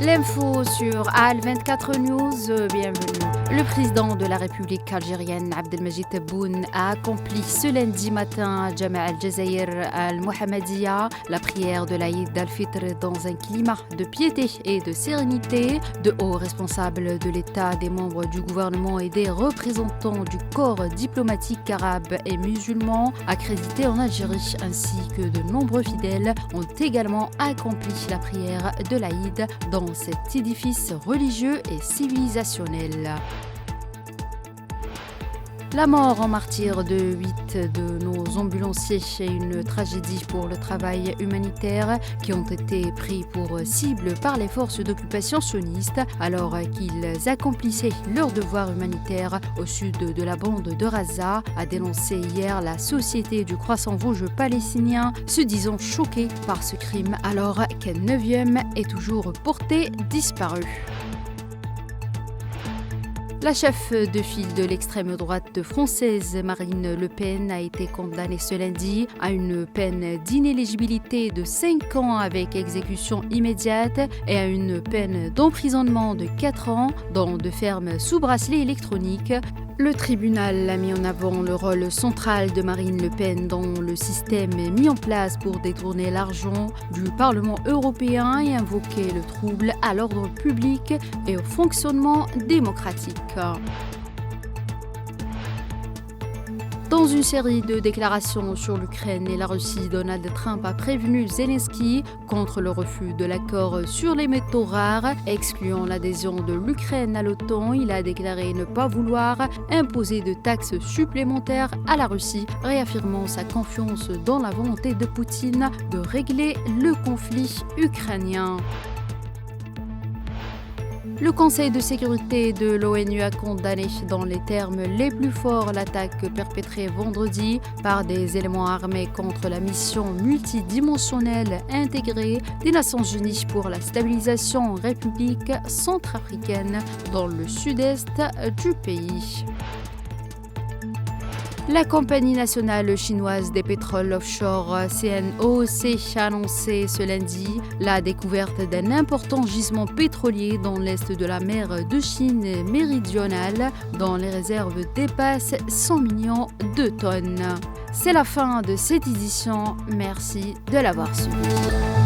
L'info sur AL24 News, bienvenue. Le président de la République algérienne, Abdelmajid Tebboune, a accompli ce lundi matin à Jama' al-Jazair al-Mohammadiya la prière de l'Aïd al-Fitr dans un climat de piété et de sérénité. De hauts responsables de l'État, des membres du gouvernement et des représentants du corps diplomatique arabe et musulman accrédités en Algérie, ainsi que de nombreux fidèles, ont également accompli la prière de l'Aïd dans cet édifice religieux et civilisationnel. La mort en martyr de 8 de nos ambulanciers est une tragédie pour le travail humanitaire qui ont été pris pour cible par les forces d'occupation sionistes alors qu'ils accomplissaient leur devoir humanitaire au sud de la bande de Gaza, a dénoncé hier la Société du Croissant Rouge palestinien, se disant choquée par ce crime alors qu'un 9e est toujours porté disparu. La chef de file de l'extrême droite française, Marine Le Pen, a été condamnée ce lundi à une peine d'inéligibilité de 5 ans avec exécution immédiate et à une peine d'emprisonnement de 4 ans dans de fermes sous bracelet électronique. Le tribunal a mis en avant le rôle central de Marine Le Pen dans le système mis en place pour détourner l'argent du Parlement européen et invoqué le trouble à l'ordre public et au fonctionnement démocratique. Dans une série de déclarations sur l'Ukraine et la Russie, Donald Trump a prévenu Zelensky contre le refus de l'accord sur les métaux rares, excluant l'adhésion de l'Ukraine à l'OTAN. Il a déclaré ne pas vouloir imposer de taxes supplémentaires à la Russie, réaffirmant sa confiance dans la volonté de Poutine de régler le conflit ukrainien. Le Conseil de sécurité de l'ONU a condamné dans les termes les plus forts l'attaque perpétrée vendredi par des éléments armés contre la mission multidimensionnelle intégrée des Nations Unies pour la stabilisation en République centrafricaine dans le sud-est du pays. La compagnie nationale chinoise des pétroles offshore CNOOC a annoncé ce lundi la découverte d'un important gisement pétrolier dans l'est de la mer de Chine méridionale dont les réserves dépassent 100 millions de tonnes. C'est la fin de cette édition. Merci de l'avoir suivi.